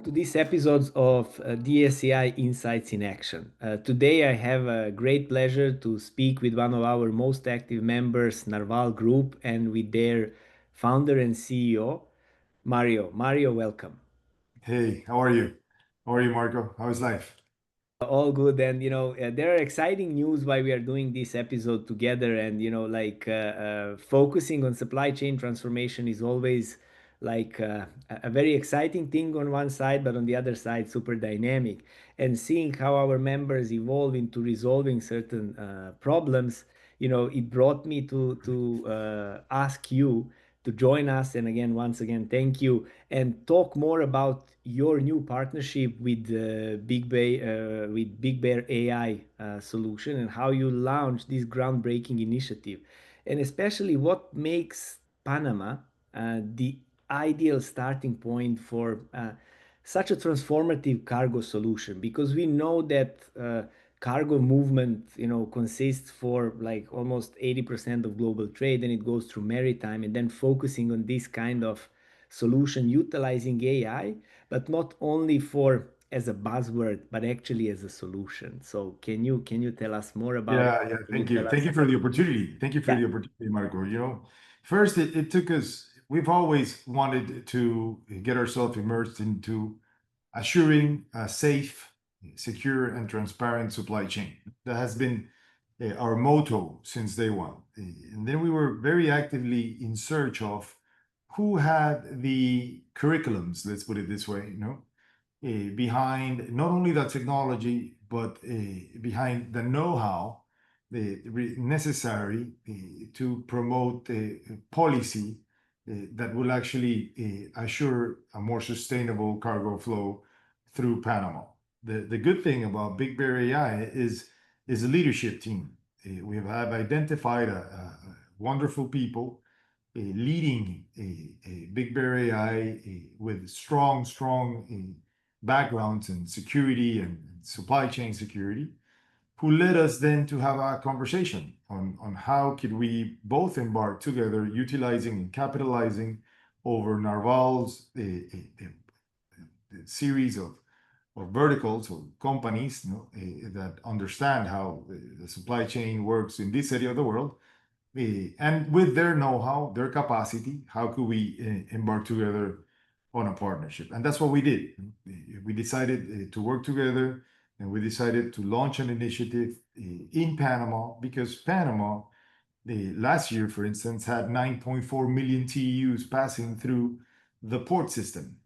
To this episode of DSCI Insights in Action. Today, I have a great pleasure to speak with one of our most active members, Narval Group, and with their founder and CEO, Mario. Mario, welcome. Hey, how are you? How are you, Marco? How is life? All good. And, there are exciting news why we are doing this episode together. And, focusing on supply chain transformation is always like a very exciting thing on one side, but on the other side, super dynamic. And seeing how our members evolve into resolving certain problems, it brought me to ask you to join us. And again, once again, thank you and talk more about your new partnership with Big Bear AI solution and how you launched this groundbreaking initiative, and especially what makes Panama the ideal starting point for such a transformative cargo solution, because we know that cargo movement consists for like almost 80% of global trade, and it goes through maritime, and then focusing on this kind of solution utilizing AI, but not only for as a buzzword, but actually as a solution. So can you tell us more about it? Yeah. Can you Thank you. tell Thank us? you for the opportunity. Thank you for Yeah. the opportunity, Marco. First, it took us, we've always wanted to get ourselves immersed into assuring a safe, secure, and transparent supply chain. That has been our motto since day one. And then we were very actively in search of who had the curriculums, let's put it this way, behind not only the technology, but behind the know-how necessary to promote policy that will actually assure a more sustainable cargo flow through Panama. The good thing about Big Bear AI is a leadership team. We have identified wonderful people leading a Big Bear AI with strong backgrounds in security and supply chain security, who led us then to have a conversation on how could we both embark together, utilizing and capitalizing over Narval's series of verticals or companies that understand how the supply chain works in this area of the world. And with their know-how, their capacity, how could we embark together on a partnership? And that's what we did. We decided to work together, and we decided to launch an initiative in Panama, because Panama, last year, for instance, had 9.4 million TEUs passing through the port system.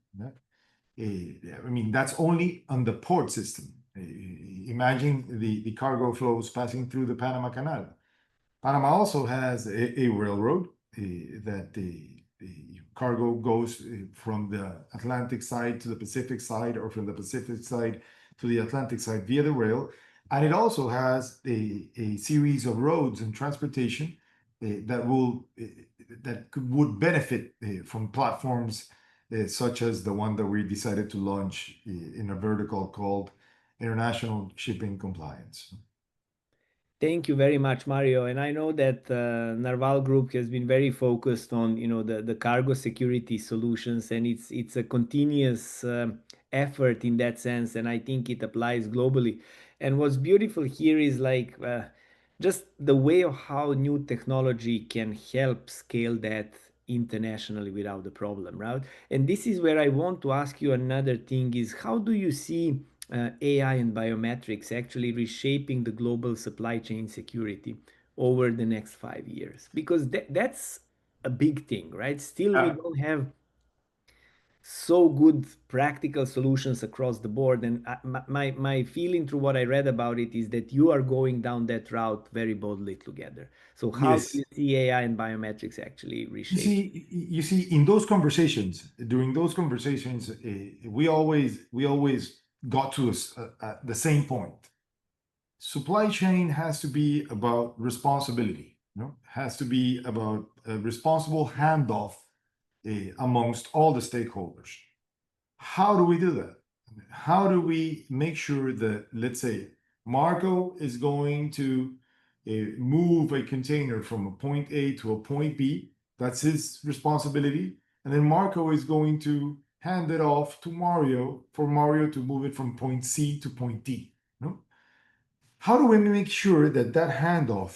I mean, that's only on the port system. Imagine the cargo flows passing through the Panama Canal. Panama also has a railroad that the cargo goes from the Atlantic side to the Pacific side, or from the Pacific side to the Atlantic side via the rail. And it also has a series of roads and transportation that would benefit from platforms such as the one that we decided to launch in a vertical called International Shipping Compliance. Thank you very much, Mario. And I know that Narval Group has been very focused on, the cargo security solutions, and it's a continuous effort in that sense. And I think it applies globally. And what's beautiful here is like just the way of how new technology can help scale that internationally without the problem, right? And this is where I want to ask you another thing: is how do you see AI and biometrics actually reshaping the global supply chain security over the next 5 years? Because that's a big thing, right? Still, we Uh, don't have so good practical solutions across the board. And my feeling through what I read about it is that you are going down that route very boldly together. So, how do yes. you see AI and biometrics actually You reshape? see, you see, in those conversations, during those conversations, we always got to the same point. Supply chain has to be about responsibility. Has to be about a responsible handoff amongst all the stakeholders. How do we do that? How do we make sure that, let's say, Marco is going to move a container from a point A to a point B? That's his responsibility. And then Marco is going to hand it off to Mario for Mario to move it from point C to point D. No? How do we make sure that that handoff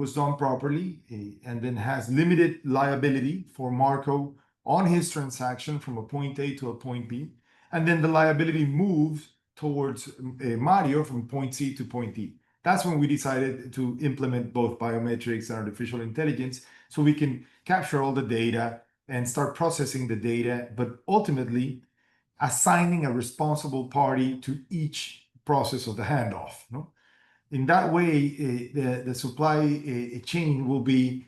was done properly and then has limited liability for Marko on his transaction from a point A to a point B, and then the liability moves towards Mario from point C to point D? That's when we decided to implement both biometrics and artificial intelligence so we can capture all the data and start processing the data, but ultimately assigning a responsible party to each process of the handoff. No? In that way, the supply chain will be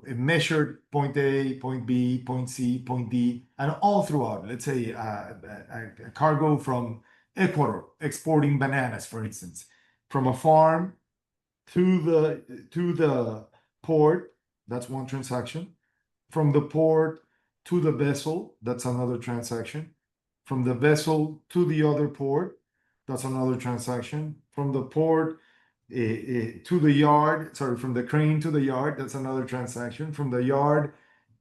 measured point A, point B, point C, point D, and all throughout. Let's say a cargo from Ecuador exporting bananas, for instance, from a farm to the port. That's one transaction. From the port to the vessel, that's another transaction. From the vessel to the other port, that's another transaction. From the port to the yard, sorry, from the crane to the yard, that's another transaction. From the yard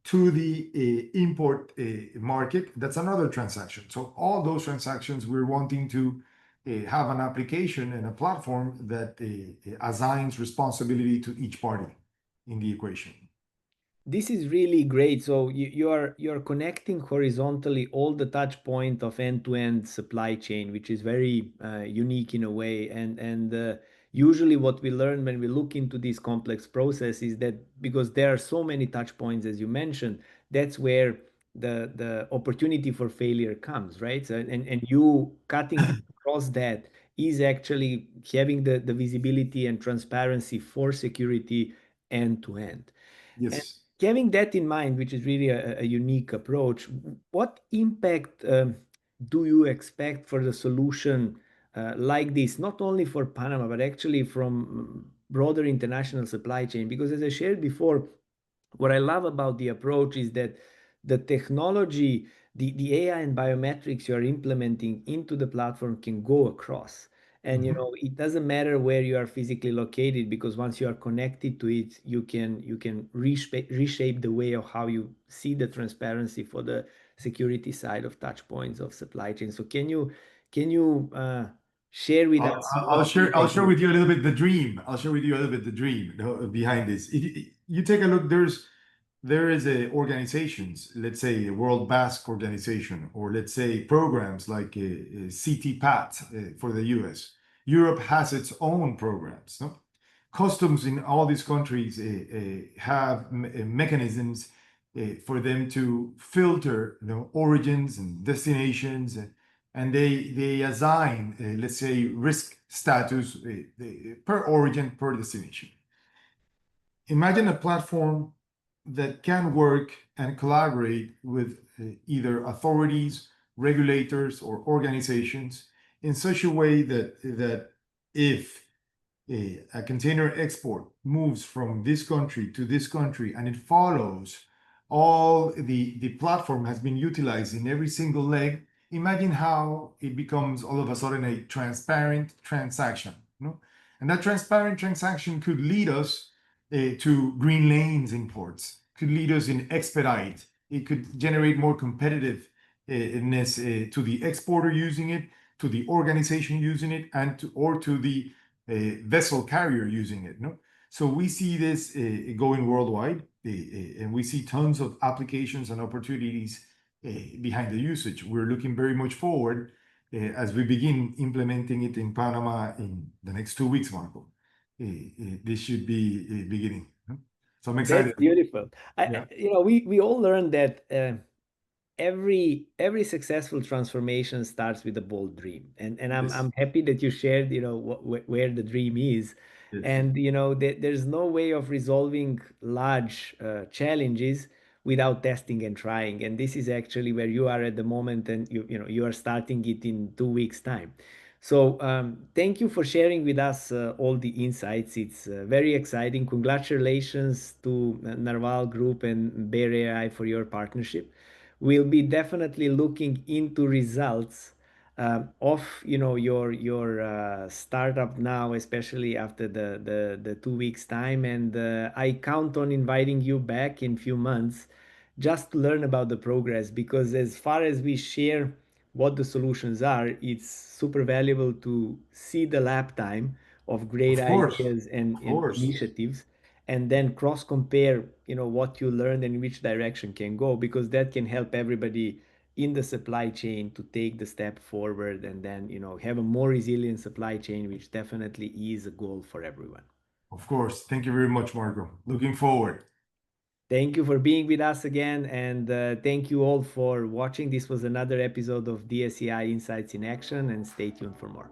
to the import market, that's another transaction. So all those transactions, we're wanting to have an application and a platform that assigns responsibility to each party in the equation. This is really great. So you're connecting horizontally all the touch point of end-to-end supply chain, which is very unique in a way. And usually what we learn when we look into this complex process is that because there are so many touch points, as you mentioned, that's where the opportunity for failure comes, right? So, and you cutting across that is actually having the visibility and transparency for security end to end. And Yes. having that in mind, which is really a unique approach, what impact do you expect for the solution like this, not only for Panama, but actually from broader international supply chain? Because as I shared before, what I love about the approach is that the technology, the AI and biometrics you are implementing into the platform can go across. And Mhm. it doesn't matter where you are physically located, because once you are connected to it, you can reshape the way of how you see the transparency for the security side of touch points of supply chain. So can you share with I'll, us I'll what share. I'll impact share you? with you a little bit the dream. I'll share with you a little bit the dream behind this. You take a look. There is a organizations. Let's say a World Basque Organization, or let's say programs like CTPAT for the U.S. Europe has its own programs. No? Customs in all these countries have mechanisms for them to filter origins and destinations, and they assign, let's say, risk status per origin, per destination. Imagine a platform that can work and collaborate with either authorities, regulators, or organizations in such a way that if a container export moves from this country to this country and it follows all the platform has been utilized in every single leg, imagine how it becomes all of a sudden a transparent transaction. No? And that transparent transaction could lead us to green lanes in ports, could lead us in expedite. It could generate more competitiveness to the exporter using it, to the organization using it, or to the vessel carrier using it. No? So we see this going worldwide, and we see tons of applications and opportunities behind the usage. We're looking very much forward as we begin implementing it in Panama in the next 2 weeks, Marco. This should be beginning. No? So I'm That's excited. beautiful. Yeah. We all learned that every successful transformation starts with a bold dream, and I'm Yes. I'm happy that you shared where the dream is. Yes. And there's no way of resolving large challenges without testing and trying, and this is actually where you are at the moment, and you are starting it in 2 weeks time. So thank you for sharing with us all the insights. It's very exciting. Congratulations to Narval Group and Bear AI for your partnership. We'll be definitely looking into results of your startup now, especially after the 2 weeks time. And I count on inviting you back in few months just to learn about the progress, because as far as we share what the solutions are, it's super valuable to see the lap time of great Of course, ideas of and course. initiatives, and then cross compare, what you learned and which direction can go, because that can help everybody in the supply chain to take the step forward, and then have a more resilient supply chain, which definitely is a goal for everyone. Of course. Thank you very much, Marco. Looking forward. Thank you for being with us again, and thank you all for watching. This was another episode of DSCI Insights in Action, and stay tuned for more.